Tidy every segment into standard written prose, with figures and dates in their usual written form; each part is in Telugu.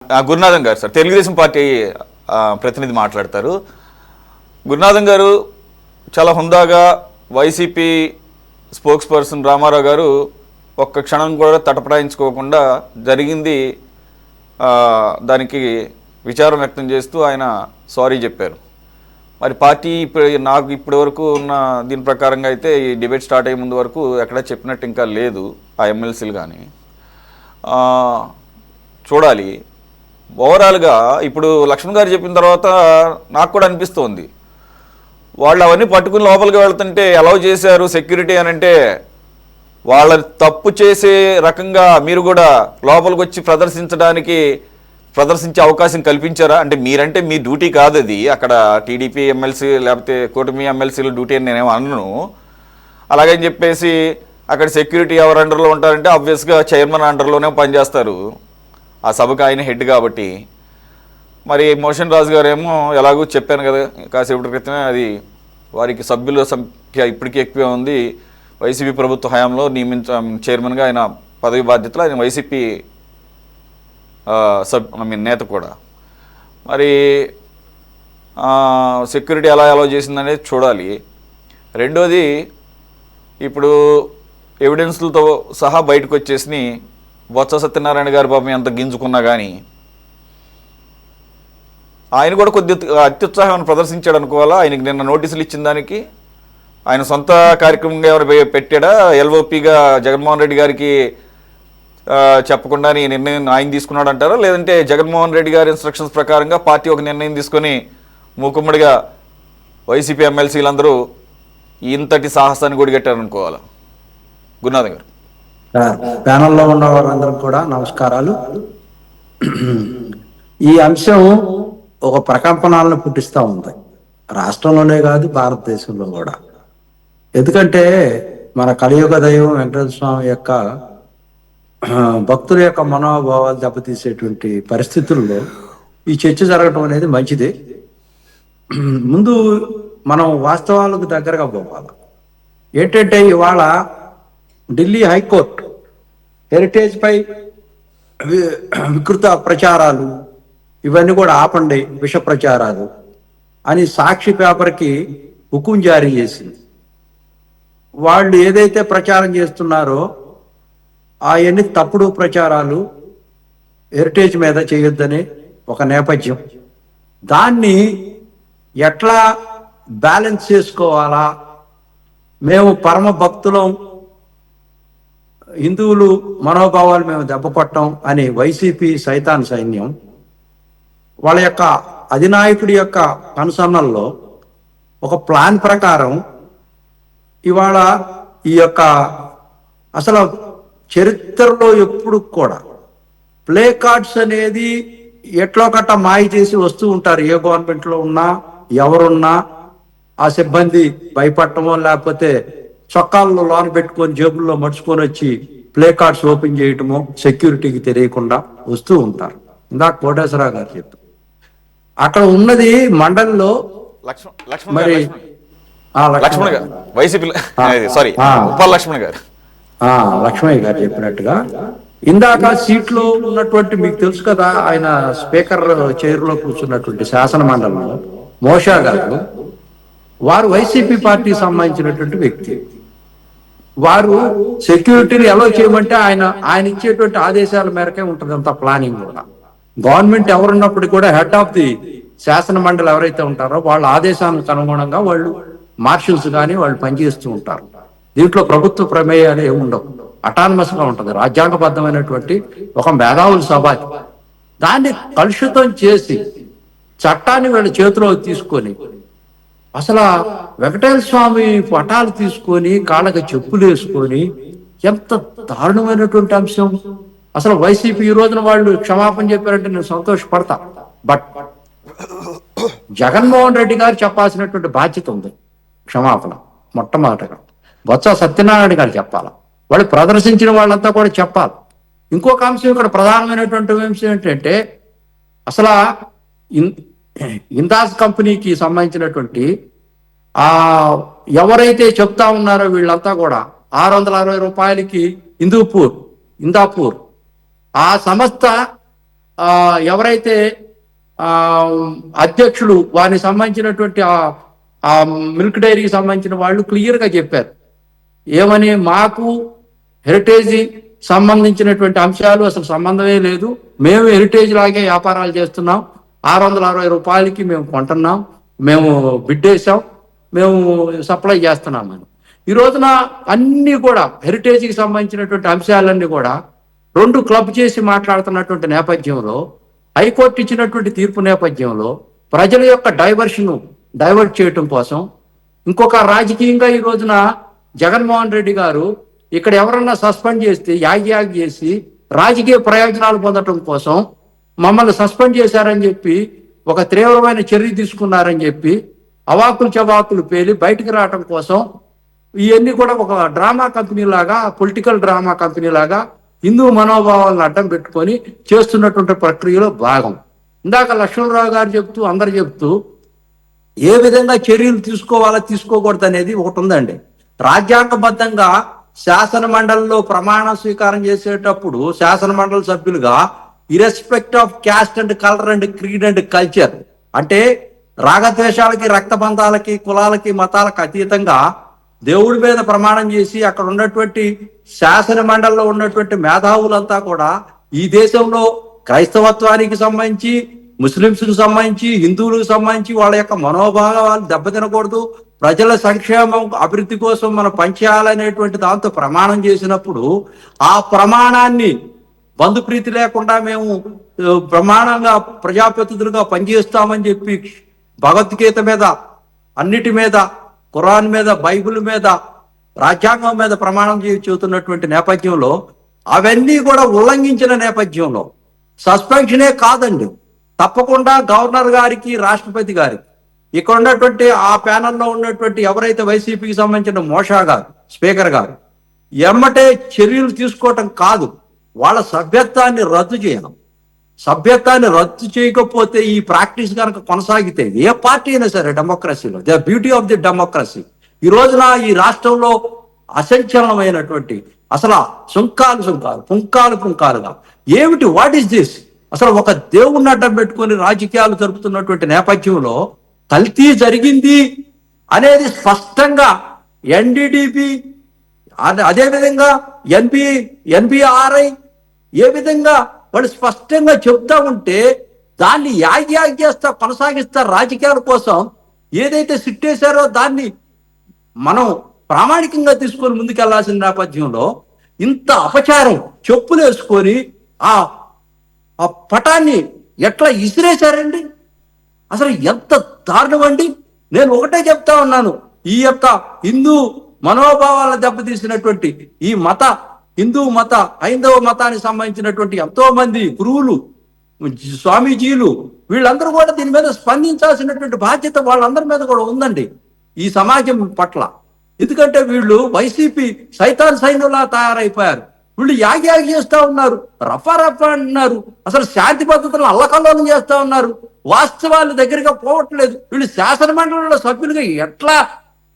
గురునాథం గారు సార్, తెలుగుదేశం పార్టీ ప్రతినిధి మాట్లాడతారు. గురునాథం గారు చాలా హుందాగా వైసీపీ స్పోక్స్ పర్సన్ రామారావు గారు ఒక్క క్షణం కూడా తటపటాయించుకోకుండా జరిగింది దానికి విచారం వ్యక్తం చేస్తూ ఆయన సారీ చెప్పారు. మరి పార్టీ నాకు ఇప్పటి వరకు ఉన్న దీని ప్రకారంగా అయితే ఈ డిబేట్ స్టార్ట్ అయ్యే ముందు వరకు ఎక్కడా చెప్పినట్టు ఇంకా లేదు ఆ ఎమ్మెల్సీలు కానీ. చూడాలి. ఓవరాల్గా ఇప్పుడు లక్ష్మణ్ గారు చెప్పిన తర్వాత నాకు కూడా అనిపిస్తోంది, వాళ్ళు అవన్నీ పట్టుకుని లోపలికి వెళ్తుంటే అలౌ చేశారు సెక్యూరిటీ అని అంటే వాళ్ళ తప్పు చేసే రకంగా మీరు కూడా లోపలికి వచ్చి ప్రదర్శించే అవకాశం కల్పించారా? అంటే మీరంటే మీ డ్యూటీ కాదు అది, అక్కడ టీడీపీ ఎమ్మెల్సీ లేకపోతే కూటమి ఎమ్మెల్సీల డ్యూటీ అని నేనేమో అనను. అలాగని చెప్పేసి అక్కడ సెక్యూరిటీ ఎవరు అండర్లో ఉంటారంటే ఆబ్వియస్గా చైర్మన్ అండర్లోనే పనిచేస్తారు, ఆ సభకు ఆయన హెడ్ కాబట్టి. మరి మోషన్ రాజు గారు ఏమో ఎలాగో చెప్పాను కదా కాసేపటి క్రితమే, అది వారికి సభ్యుల సంఖ్య ఇప్పటికీ ఎక్కువే ఉంది. వైసీపీ ప్రభుత్వ హయాంలో చైర్మన్గా ఆయన పదవి బాధ్యతలు, ఆయన వైసీపీ నేత కూడా. మరి సెక్యూరిటీ ఎలా అలౌ చేసిందనేది చూడాలి. రెండోది, ఇప్పుడు ఎవిడెన్స్లతో సహా బయటకు వచ్చేసి బొత్స సత్యనారాయణ గారి పాపం ఎంత గింజుకున్నా కానీ ఆయన కూడా కొద్దిగా అత్యుత్సాహాన్ని ప్రదర్శించాడు అనుకోవాలా. ఆయనకి నిన్న నోటీసులు ఇచ్చిన దానికి ఆయన సొంత కార్యక్రమంగా ఎవరు పెట్టాడా, ఎల్ఓపిగా జగన్మోహన్ రెడ్డి గారికి చెప్పకుండా ఈ నిర్ణయం ఆయన తీసుకున్నాడు అంటారా, లేదంటే జగన్మోహన్ రెడ్డి గారి ఇన్స్ట్రక్షన్స్ ప్రకారంగా పార్టీ ఒక నిర్ణయం తీసుకొని మూకుమ్మడిగా వైసీపీ ఎమ్మెల్సీలందరూ ఇంతటి సాహసాన్ని గుడిగట్టారనుకోవాలా? గురునాథం గారు. ప్యానల్లో ఉన్న వారందరూ కూడా నమస్కారాలు. ఈ అంశం ఒక ప్రకంపనాలను పుట్టిస్తూ ఉంది రాష్ట్రంలోనే కాదు భారతదేశంలో కూడా. ఎందుకంటే మన కలియుగ దైవం వెంకటేశ్వర స్వామి యొక్క భక్తుల యొక్క మనోభావాలు దెబ్బతీసేటువంటి పరిస్థితుల్లో ఈ చర్చ జరగటం అనేది మంచిదే. ముందు మనం వాస్తవాలకు దగ్గరగా పోవాలి. ఏంటంటే ఇవాళ ఢిల్లీ హైకోర్టు హెరిటేజ్ పై వికృత ప్రచారాలు ఇవన్నీ కూడా ఆపండి, విష ప్రచారాలు అని సాక్షి పేపర్కి హుకుం జారీ చేసింది. వాళ్ళు ఏదైతే ప్రచారం చేస్తున్నారో అవన్నీ తప్పుడు ప్రచారాలు హెరిటేజ్ మీద చేయొద్దని ఒక నేపథ్యం. దాన్ని ఎట్లా బ్యాలెన్స్ చేసుకోవాలా, మేము పరమ భక్తులం, హిందువులు మనోభావాలు మేము దెబ్బకొట్టం అని వైసీపీ సైతాన్ సైన్యం వాళ్ళ యొక్క అధినాయకుడి యొక్క కనుసన్నల్లో ఒక ప్లాన్ ప్రకారం ఇవాళ ఈ యొక్క అసలు చరిత్రలో ఎప్పుడు కూడా ప్లే కార్డ్స్ అనేది ఎట్లో కట్ట మాయ చేసి వస్తూ ఉంటారు. ఏ గవర్నమెంట్లో ఉన్నా ఎవరున్నా ఆ సిబ్బంది భయపడటమో లేకపోతే చొక్కాల్లో లోన పెట్టుకొని జేబుల్లో మడుచుకొని వచ్చి ప్లే కార్డ్స్ ఓపెన్ చేయటమో సెక్యూరిటీకి తెలియకుండా వస్తూ ఉంటారు. ఇందాక కోటేశ్వరరావు గారు చెప్పారు. అక్కడ ఉన్నది మండలిలో మరి లక్ష్మణ్ గారు వైసీపీ లక్ష్మయ్య గారు చెప్పినట్టుగా ఇందాక సీట్లో ఉన్నటువంటి మీకు తెలుసు కదా, ఆయన స్పీకర్ చైర్ లో కూర్చున్నటువంటి శాసన మండలిలో మోషా గారు, వారు వైసీపీ పార్టీకి సంబంధించినటువంటి వ్యక్తి. వారు సెక్యూరిటీని ఎలా చేయమంటే ఆయన ఇచ్చేటువంటి ఆదేశాల మేరకే ఉంటుంది అంత ప్లానింగ్ కూడా. గవర్నమెంట్ ఎవరున్నప్పటికీ కూడా హెడ్ ఆఫ్ ది శాసన మండలి ఎవరైతే ఉంటారో వాళ్ళ ఆదేశాలకు అనుగుణంగా వాళ్ళు మార్షల్స్ కానీ వాళ్ళు పనిచేస్తూ ఉంటారు. దీంట్లో ప్రభుత్వ ప్రమేయాలు ఏమి ఉండవు, అటానమస్ గా ఉంటుంది, రాజ్యాంగబద్ధమైనటువంటి ఒక మేధావుల సభ. దాన్ని కలుషితం చేసి చట్టాన్ని వీళ్ళ చేతిలో తీసుకొని అసలు వెంకటేశ్వర స్వామి పటాలు తీసుకొని కాళ్ళకి చెప్పులు వేసుకొని ఎంత దారుణమైనటువంటి అంశం. అసలు వైసీపీ ఈ రోజున వాళ్ళు క్షమాపణ చెప్పారంటే నేను సంతోషపడతా. బట్ జగన్మోహన్ రెడ్డి గారు చెప్పాల్సినటువంటి బాధ్యత ఉంది క్షమాపణ. మొట్టమొదటిగా బొత్స సత్యనారాయణ గారు చెప్పాలి, వాళ్ళు ప్రదర్శించిన వాళ్ళంతా కూడా చెప్పాలి. ఇంకొక అంశం ఇక్కడ ప్రధానమైనటువంటి అంశం ఏంటంటే అసలు ఇందాస్ కంపెనీకి సంబంధించినటువంటి ఎవరైతే చెప్తా ఉన్నారో వీళ్ళంతా కూడా 660 రూపాయలకి ఇందాపూర్ ఆ సంస్థ ఎవరైతే ఆ అధ్యక్షుడు వారికి సంబంధించినటువంటి ఆ మిల్క్ డైరీకి సంబంధించిన వాళ్ళు క్లియర్గా చెప్పారు ఏమని, మాకు హెరిటేజ్ సంబంధించినటువంటి అంశాలు అసలు సంబంధమే లేదు, మేము హెరిటేజ్ లాగే వ్యాపారాలు చేస్తున్నాం, 660 రూపాయలకి మేము కొంటున్నాం, మేము బిడ్డేసాం, మేము సప్లై చేస్తున్నామని. ఈ రోజున అన్ని కూడా హెరిటేజ్కి సంబంధించినటువంటి అంశాలన్నీ కూడా రెండు క్లబ్ చేసి మాట్లాడుతున్నటువంటి నేపథ్యంలో, హైకోర్టు ఇచ్చినటువంటి తీర్పు నేపథ్యంలో ప్రజల యొక్క డైవర్ట్ చేయటం కోసం ఇంకొక రాజకీయంగా ఈ రోజున జగన్మోహన్ రెడ్డి గారు ఇక్కడ ఎవరన్నా సస్పెండ్ చేస్తే యాగి చేసి రాజకీయ ప్రయోజనాలు పొందటం కోసం మమ్మల్ని సస్పెండ్ చేశారని చెప్పి ఒక తీవ్రమైన చర్య తీసుకున్నారని చెప్పి అవాకులు చవాకులు పేలి బయటికి రావటం కోసం ఇవన్నీ కూడా ఒక డ్రామా కంపెనీ లాగా, పొలిటికల్ డ్రామా కంపెనీ లాగా హిందూ మనోభావాలను అడ్డం పెట్టుకొని చేస్తున్నటువంటి ప్రక్రియలో భాగం. ఇందాక లక్ష్మణరావు గారు అందరు చెప్తూ ఏ విధంగా చర్యలు తీసుకోవాలా తీసుకోకూడదు అనేది ఒకటి ఉందండి. రాజ్యాంగబద్ధంగా శాసన మండలిలో ప్రమాణ స్వీకారం చేసేటప్పుడు శాసన మండలి సభ్యులుగా irrespective of caste and colour and creed and culture, అంటే రాగద్వేషాలకి, రక్తబంధాలకి, కులాలకి, మతాలకు అతీతంగా దేవుడి మీద ప్రమాణం చేసి అక్కడ ఉన్నటువంటి శాసన మండలిలో ఉన్నటువంటి మేధావులంతా కూడా ఈ దేశంలో క్రైస్తవత్వానికి సంబంధించి, ముస్లింస్కి సంబంధించి, హిందువులకు సంబంధించి వాళ్ళ యొక్క మనోభావాలు దెబ్బతినకూడదు, ప్రజల సంక్షేమం అభివృద్ధి కోసం మనం పనిచేయాలనేటువంటి దాంతో ప్రమాణం చేసినప్పుడు ఆ ప్రమాణాన్ని బంధుప్రీతి లేకుండా మేము ప్రమాణంగా ప్రజాప్రతినిధులుగా పనిచేస్తామని చెప్పి భగవద్గీత మీద, అన్నిటి మీద, ఖురాన్ మీద, బైబిల్ మీద, రాజ్యాంగం మీద ప్రమాణం చెబుతున్నటువంటి నేపథ్యంలో అవన్నీ కూడా ఉల్లంఘించిన నేపథ్యంలో సస్పెన్షనే కాదండి, తప్పకుండా గవర్నర్ గారికి, రాష్ట్రపతి గారికి, ఇక్కడ ఉన్నటువంటి ఆ ప్యానల్లో ఉన్నటువంటి ఎవరైతే వైసీపీకి సంబంధించిన మోషా గారు, స్పీకర్ గారు ఎమ్మటే చర్యలు తీసుకోవటం కాదు, వాళ్ళ సభ్యత్వాన్ని రద్దు చేయడం. సభ్యత్వాన్ని రద్దు చేయకపోతే ఈ ప్రాక్టీస్ కనుక కొనసాగితే ఏ పార్టీ అయినా సరే డెమోక్రసీలో, the beauty of the democracy, ఈ రోజున ఈ రాష్ట్రంలో అసంచలనమైనటువంటి అసలు పుంకాలుగా ఏమిటి, వాట్ ఈస్ దిస్, అసలు ఒక దేవుణ్ణి అడ్డం పెట్టుకొని రాజకీయాలు జరుపుతున్నటువంటి నేపథ్యంలో కల్తీ జరిగింది అనేది స్పష్టంగా ఎన్డీడీపీ, అదేవిధంగా ఎన్బిఆర్ఐ ఏ విధంగా వాళ్ళు స్పష్టంగా చెప్తా ఉంటే దాన్ని యాగి చేస్తా కొనసాగిస్తారు రాజకీయాల కోసం. ఏదైతే సిట్టేశారో దాన్ని మనం ప్రామాణికంగా తీసుకొని ముందుకెళ్లాల్సిన నేపథ్యంలో ఇంత అపచారం చెప్పులు వేసుకొని ఆ పటాన్ని ఎట్లా ఇసిరేశారండి, అసలు ఎంత దారుణం అండి. నేను ఒకటే చెప్తా ఉన్నాను, ఈ యొక్క హిందూ మనోభావాలను దెబ్బతీసినటువంటి ఈ హిందూ హైందవ మతానికి సంబంధించినటువంటి ఎంతో మంది గురువులు, స్వామీజీలు, వీళ్ళందరూ కూడా దీని మీద స్పందించాల్సినటువంటి బాధ్యత వాళ్ళందరి మీద కూడా ఉందండి ఈ సమాజం పట్ల. ఎందుకంటే వీళ్ళు వైసీపీ సైతాన్ సైన్యులా తయారైపోయారు. వీళ్ళు యాగి చేస్తా ఉన్నారు, రఫా అంటున్నారు, అసలు శాంతి పద్ధతులను అల్లకల్లోలం చేస్తా ఉన్నారు, వాస్తవాల దగ్గరగా పోవట్లేదు. వీళ్ళు శాసన మండలిలో సభ్యులుగా ఎట్లా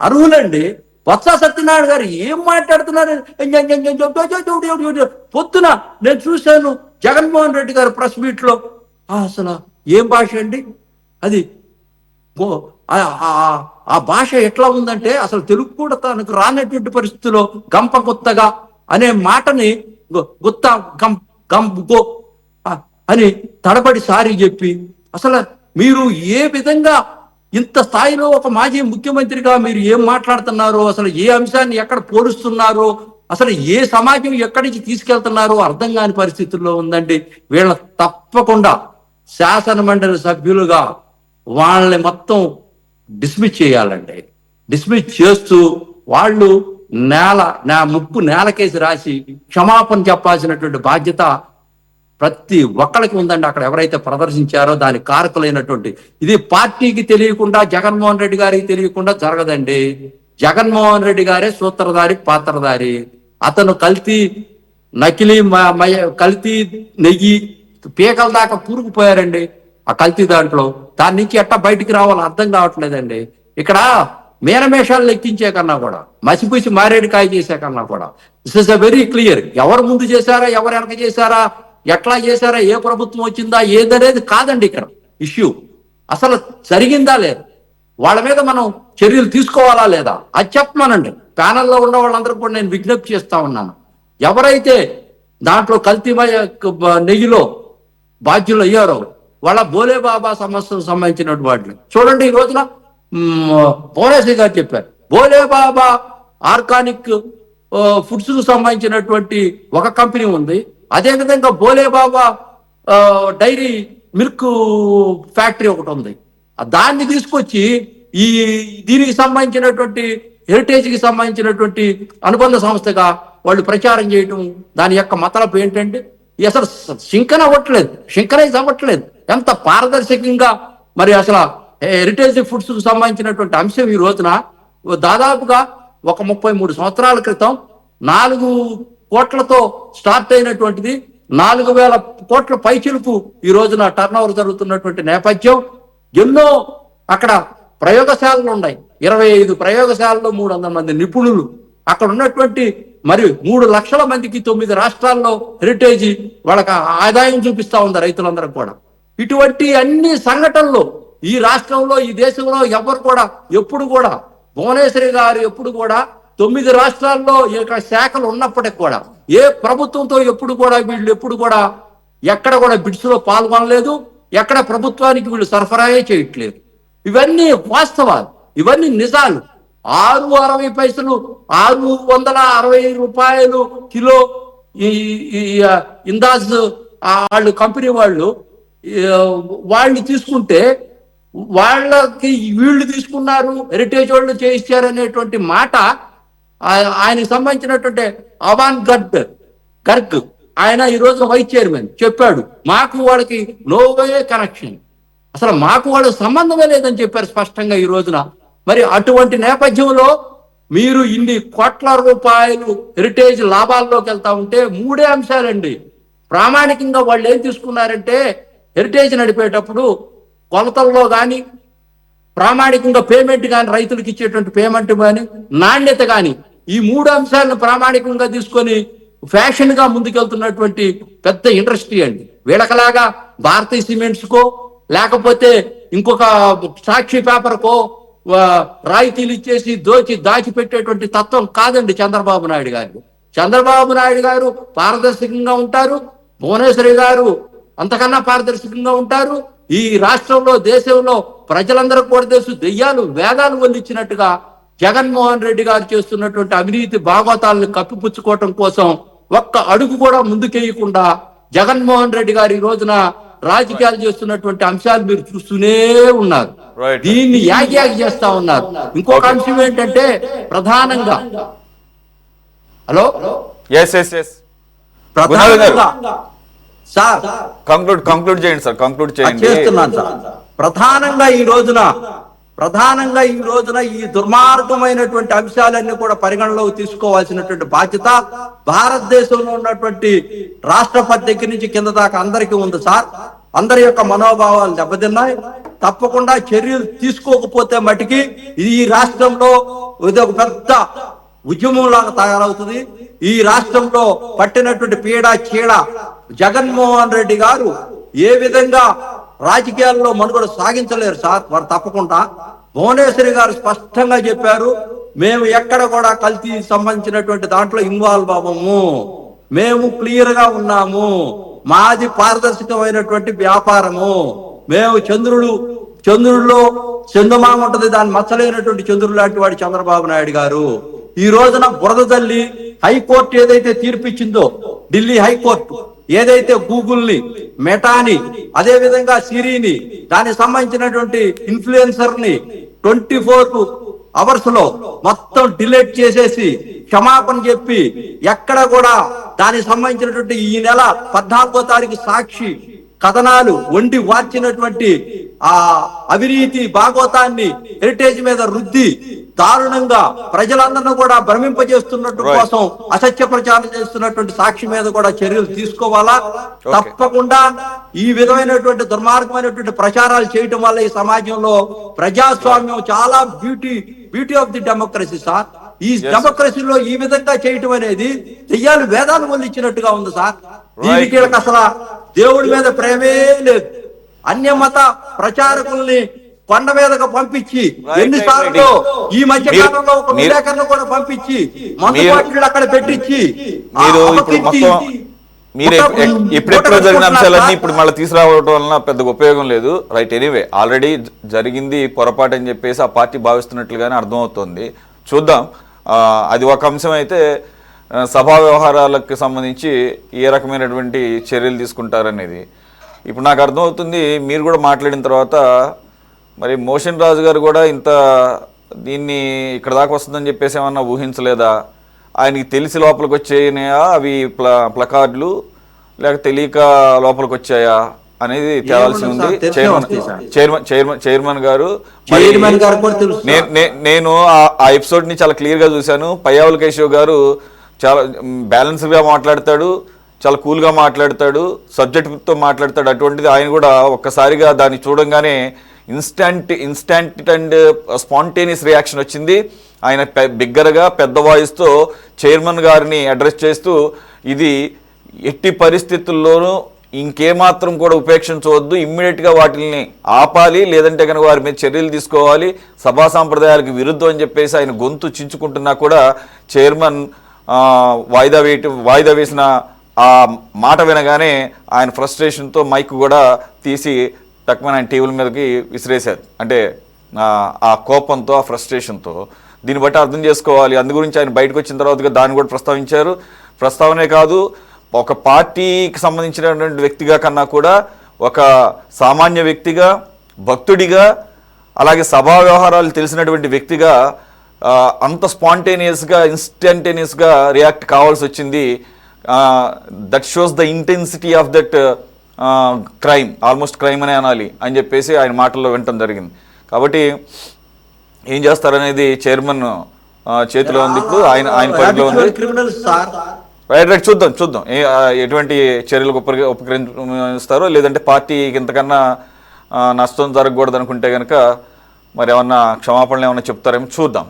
అర్హులండి? బొత్స సత్యనారాయణ గారు ఏం మాట్లాడుతున్నారు? పొద్దున నేను చూశాను జగన్మోహన్ రెడ్డి గారు ప్రెస్ మీట్ లో, అసలు ఏం భాష అండి అది, ఆ భాష ఎట్లా ఉందంటే అసలు తెలుగు కూడా తనకు రానటువంటి పరిస్థితిలో గంప గుత్తగా అనే మాటని గుత్త గో అని తడబడి సారి చెప్పి, అసలు మీరు ఏ విధంగా ఇంత స్థాయిలో ఒక మాజీ ముఖ్యమంత్రిగా మీరు ఏం మాట్లాడుతున్నారో, అసలు ఏ అంశాన్ని ఎక్కడ పోలుస్తున్నారో, అసలు ఏ సమాజం ఎక్కడి నుంచి తీసుకెళ్తున్నారో అర్థం కాని పరిస్థితుల్లో ఉందండి. వీళ్ళ తప్పకుండా శాసన మండలి సభ్యులుగా వాళ్ళని మొత్తం డిస్మిస్ చేయాలండి. డిస్మిస్ చేస్తూ వాళ్ళు ముక్కు నేలకేసి రాసి క్షమాపణ చెప్పాల్సినటువంటి బాధ్యత ప్రతి ఒక్కరికి ఉందండి. అక్కడ ఎవరైతే ప్రదర్శించారో దాని కారకులైనటువంటి, ఇది పార్టీకి తెలియకుండా, జగన్మోహన్ రెడ్డి గారికి తెలియకుండా జరగదండి. జగన్మోహన్ రెడ్డి గారే సూత్రధారి, పాత్రధారి. అతను నకిలీ కల్తీ నెయ్యి పీకల దాకా పూరుకుపోయారండి ఆ కల్తీ దాంట్లో. దాని నుంచి ఎట్టా బయటికి రావాలో అర్థం కావట్లేదండి. ఇక్కడ మేనమేషాలు లెక్కించే కన్నా కూడా, మసిపూసి మారేడుకాయ చేసే కన్నా కూడా this is a very clear. ఎవరు ముందు చేశారా, ఎవరు వెనక చేశారా ఎట్లా చేశారా, ఏ ప్రభుత్వం వచ్చిందా ఏదనేది కాదండి ఇక్కడ ఇష్యూ. అసలు జరిగిందా లేదా, వాళ్ళ మీద మనం చర్యలు తీసుకోవాలా లేదా అది చెప్పమనండి. ప్యానల్లో ఉన్న వాళ్ళందరూ కూడా నేను విజ్ఞప్తి చేస్తా ఉన్నాను. ఎవరైతే దాంట్లో కల్తీమయ నెయ్యిలో బాధ్యులు అయ్యారో వాళ్ళ బోలే బాబా సమస్యకు సంబంధించినటువంటి వాటిని చూడండి. ఈ రోజున భువనేశ్వరి గారు చెప్పారు, బోలే బాబా ఆర్గానిక్ ఫుడ్స్ కు సంబంధించినటువంటి ఒక కంపెనీ ఉంది. అదేవిధంగా బోలే బాబా డైరీ మిల్క్ ఫ్యాక్టరీ ఒకటి ఉంది. దాన్ని తీసుకొచ్చి ఈ దీనికి సంబంధించినటువంటి హెరిటేజ్ కి సంబంధించినటువంటి అనుబంధ సంస్థగా వాళ్ళు ప్రచారం చేయటం, దాని యొక్క మతలబు ఏంటంటే అసలు సింకనైజ్ అవ్వట్లేదు. ఎంత పారదర్శకంగా మరి అసలు హెరిటేజ్ ఫుడ్స్ కు సంబంధించినటువంటి అంశం ఈ రోజున దాదాపుగా ఒక 33 సంవత్సరాల క్రితం 4 కోట్లతో స్టార్ట్ అయినటువంటిది 4,000 కోట్ల పైచిలుపు ఈ రోజున టర్న్ ఓవర్ జరుగుతున్నటువంటి నేపథ్యం. ఎన్నో అక్కడ ప్రయోగశాలలు ఉన్నాయి. 25 ప్రయోగశాలలో 300 మంది నిపుణులు అక్కడ ఉన్నటువంటి, మరి 3 లక్షల మందికి 9 రాష్ట్రాల్లో హెరిటేజ్ వాళ్ళకి ఆదాయం చూపిస్తా ఉంది రైతులందరూ కూడా. ఇటువంటి అన్ని సంఘటనలు ఈ రాష్ట్రంలో, ఈ దేశంలో ఎవరు కూడా ఎప్పుడు కూడా భువనేశ్వరి గారు ఎప్పుడు కూడా 9 రాష్ట్రాల్లో శాఖలు ఉన్నప్పటికి కూడా ఏ ప్రభుత్వంతో ఎప్పుడు కూడా వీళ్ళు ఎప్పుడు కూడా ఎక్కడ కూడా బిడ్స్ లో పాల్గొనలేదు. ఎక్కడ ప్రభుత్వానికి వీళ్ళు సరఫరాయే చేయట్లేదు. ఇవన్నీ వాస్తవాలు, ఇవన్నీ నిజాలు. 6.60 పైసలు, 660 రూపాయలు కిలో ఈ ఇందాజ్ వాళ్ళు కంపెనీ వాళ్ళు తీసుకుంటే వాళ్ళకి వీళ్ళు తీసుకున్నారు, హెరిటేజ్ వాళ్ళు చేయిస్తారు అనేటువంటి మాట ఆయనకు సంబంధించినటువంటి అవాన్ గర్గ్ ఆయన ఈ రోజు వైస్ చైర్మన్ చెప్పాడు, మాకు వాళ్ళకి నోవే కనెక్షన్, అసలు మాకు వాళ్ళ సంబంధమే లేదని చెప్పారు స్పష్టంగా ఈ రోజున. మరి అటువంటి నేపథ్యంలో మీరు ఇన్ని కోట్ల రూపాయలు హెరిటేజ్ లాభాల్లోకి వెళ్తా ఉంటే 3 అంశాలండి. ప్రామాణికంగా వాళ్ళు ఏం తీసుకున్నారంటే హెరిటేజ్ నడిపేటప్పుడు కొలతల్లో కానీ, ప్రామాణికంగా పేమెంట్ కానీ, రైతులకు ఇచ్చేటువంటి పేమెంట్ కానీ, నాణ్యత కానీ, ఈ 3 అంశాలను ప్రామాణికంగా తీసుకొని ఫ్యాషన్ గా ముందుకెళ్తున్నటువంటి పెద్ద ఇండస్ట్రీ అండి. వీళ్ళకలాగా భారతీయ సిమెంట్స్ కో లేకపోతే ఇంకొక సాక్షి పేపర్ కో రాయితీలు ఇచ్చేసి దాచిపెట్టేటువంటి తత్వం కాదండి చంద్రబాబు నాయుడు గారు. చంద్రబాబు నాయుడు గారు పారదర్శకంగా ఉంటారు, భువనేశ్వరి గారు అంతకన్నా పారదర్శకంగా ఉంటారు. ఈ రాష్ట్రంలో, దేశంలో ప్రజలందరూ కూడా తెలుసు, దెయ్యాలు వేదాలు వల్లిచ్చినట్టుగా జగన్మోహన్ రెడ్డి గారు చేస్తున్నటువంటి అవినీతి భాగవతాలను కప్పిపుచ్చుకోవటం కోసం ఒక్క అడుగు కూడా ముందుకేయకుండా జగన్మోహన్ రెడ్డి గారు ఈ రోజున రాజకీయాలు చేస్తున్నటువంటి అంశాలు మీరు చూస్తూనే ఉన్నారు. దీన్ని యాగి చేస్తా ఉన్నారు. ఇంకొక అంశం ఏంటంటే ప్రధానంగా కంక్లూడ్ చేయండి సార్. చేస్తున్నాను సార్. ప్రధానంగా ఈ రోజున ఈ దుర్మార్గమైనటువంటి అంశాలన్నీ కూడా పరిగణలోకి తీసుకోవాల్సినటువంటి బాధ్యత భారతదేశంలో ఉన్నటువంటి రాష్ట్రపతి దగ్గర నుంచి కింద దాకా అందరికీ ఉంది సార్. అందరి యొక్క మనోభావాలు దెబ్బతిన్నాయి. తప్పకుండా చర్యలు తీసుకోకపోతే మటుకి ఈ రాష్ట్రంలో ఇది ఒక పెద్ద ఉద్యమం లాగా తయారవుతుంది. ఈ రాష్ట్రంలో పట్టినటువంటి పీడ చీడ జగన్మోహన్ రెడ్డి గారు ఏ విధంగా రాజకీయాల్లో మనుగడ సాగించలేరు సార్. వారు తప్పకుండా భువనేశ్వరి గారు స్పష్టంగా చెప్పారు, మేము ఎక్కడ కూడా కల్తీ సంబంధించినటువంటి దాంట్లో ఇన్వాల్వ్ అవ్వము, మేము క్లియర్ గా ఉన్నాము, మాది పారదర్శకమైనటువంటి వ్యాపారము, మేము చంద్రుడిలో చందమామ ఉంటది, దాన్ని మచ్చలేనటువంటి చంద్రుడు లాంటి వాడు చంద్రబాబు నాయుడు గారు. ఈ రోజున బురద తల్లి హైకోర్టు ఏదైతే తీర్పిచ్చిందో, ఢిల్లీ హైకోర్టు ఏదైతే గూగుల్ని, మెటాని, అదే విధంగా సిరిని, దానికి సంబంధించినటువంటి ఇన్ఫ్లుయెన్సర్ ని 24 అవర్స్ లో మొత్తం డిలీట్ చేసేసి క్షమాపణ చెప్పి ఎక్కడ కూడా దానికి సంబంధించినటువంటి ఈ నెల 14వ తారీఖు సాక్షి కథనాలు వండి వార్చినటువంటి ఆ అవినీతి భాగవతాన్ని హెరిటేజ్ మీద రుద్ది దారుణంగా ప్రజలందరినీ కూడా భ్రమింపజేస్తున్నట్టు కోసం అసత్య ప్రచారం చేస్తున్నటువంటి సాక్షి మీద కూడా చర్యలు తీసుకోవాలా. తప్పకుండా ఈ విధమైనటువంటి దుర్మార్గమైనటువంటి ప్రచారాలు చేయటం వల్ల ఈ సమాజంలో ప్రజాస్వామ్యం చాలా beauty of the democracy sir. ఈ డెమోక్రసీలో ఈ విధంగా చేయటం అనేది దెయ్యాలు వేదాలు వల్లిచ్చినట్టుగా ఉంది సార్. దీనికి వీళ్ళకి అసలు దేవుడి మీద ప్రేమే లేదు. అన్యమత ప్రచారకుల్ని కొండ మీదకు పంపించి ఎన్నిసార్లు ఈ మధ్య కాలంలో ఒక విలేకరులు కూడా పంపించి మందు బాటిల్ అక్కడ పెట్టించి మీరు ఇప్పుడు మొత్తం మీరు ఎప్పుడెప్పుడు జరిగిన అంశాలన్నీ ఇప్పుడు మళ్ళీ తీసుకురావడం వలన పెద్దగా ఉపయోగం లేదు. రైట్, ఎనీవే ఆల్రెడీ జరిగింది పొరపాటు అని చెప్పేసి ఆ పార్టీ భావిస్తున్నట్లుగానే అర్థమవుతోంది. చూద్దాం. అది ఒక అంశం అయితే సభా వ్యవహారాలకు సంబంధించి ఏ రకమైనటువంటి చర్యలు తీసుకుంటారనేది ఇప్పుడు నాకు అర్థమవుతుంది. మీరు కూడా మాట్లాడిన తర్వాత మరి మోషన్ రాజు గారు కూడా ఇంత దీన్ని ఇక్కడ దాకా వస్తుందని చెప్పేసి ఏమన్నా ఊహించలేదా? ఆయనకి తెలిసి లోపలికి వచ్చాయా అవి ప్లకార్డులు, లేక తెలియక లోపలికి వచ్చాయా అనేది తేలాల్సి ఉంది. చైర్మన్ గారు నేను ఆ ఎపిసోడ్ ని చాలా క్లియర్ గా చూశాను. పయ్యావుల కేశవ్ గారు చాలా బ్యాలెన్స్గా మాట్లాడతాడు, చాలా కూల్గా మాట్లాడతాడు, సబ్జెక్ట్తో మాట్లాడతాడు. అటువంటిది ఆయన కూడా ఒక్కసారిగా దాన్ని చూడంగానే ఇన్స్టాంట్ అండ్ స్పాంటేనియస్ రియాక్షన్ వచ్చింది. ఆయన బిగ్గరగా పెద్ద వాయిస్తో చైర్మన్ గారిని అడ్రస్ చేస్తూ ఇది ఎట్టి పరిస్థితుల్లోనూ ఇంకేమాత్రం కూడా ఉపేక్షించవద్దు, ఇమ్మీడియట్గా వాటిని ఆపాలి, లేదంటే కనుక వారి మీద చర్యలు తీసుకోవాలి, సభా సాంప్రదాయాలకు విరుద్ధం అని చెప్పేసి ఆయన గొంతు చించుకుంటున్నా కూడా చైర్మన్ వాయిదా వేసిన ఆ మాట వినగానే ఆయన ఫ్రస్ట్రేషన్తో మైక్ కూడా తీసి టక్మన్ ఆయన టీవీల మీదకి విసిరేశారు. అంటే ఆ కోపంతో, ఆ ఫ్రస్ట్రేషన్తో. దీన్ని బట్టి అర్థం చేసుకోవాలి. అందు గురించి ఆయన బయటకు వచ్చిన తర్వాత దాన్ని కూడా ప్రస్తావించారు. ప్రస్తావనే కాదు, ఒక పార్టీకి సంబంధించినటువంటి వ్యక్తిగా కన్నా కూడా ఒక సామాన్య వ్యక్తిగా, భక్తుడిగా, అలాగే సభా వ్యవహారాలు తెలిసినటువంటి వ్యక్తిగా అంత స్పాంటేనియస్గా, ఇన్స్టంటేనియస్గా రియాక్ట్ కావాల్సి వచ్చింది. That shows the intensity of that crime, almost crime అనే అనాలి అని చెప్పేసి ఆయన మాటల్లో వినటం జరిగింది. కాబట్టి ఏం చేస్తారనేది చైర్మన్ చేతిలో ఉంది. ఇప్పుడు ఆయన పరిధిలో ఉంది. రైట్, చూద్దాం ఎటువంటి చర్యలకు ఉపకరిస్తారో, లేదంటే పార్టీకి ఇంతకన్నా నష్టం జరగకూడదు అనుకుంటే కనుక మరి ఏమన్నా క్షమాపణలు ఏమన్నా చెప్తారేమో చూద్దాం.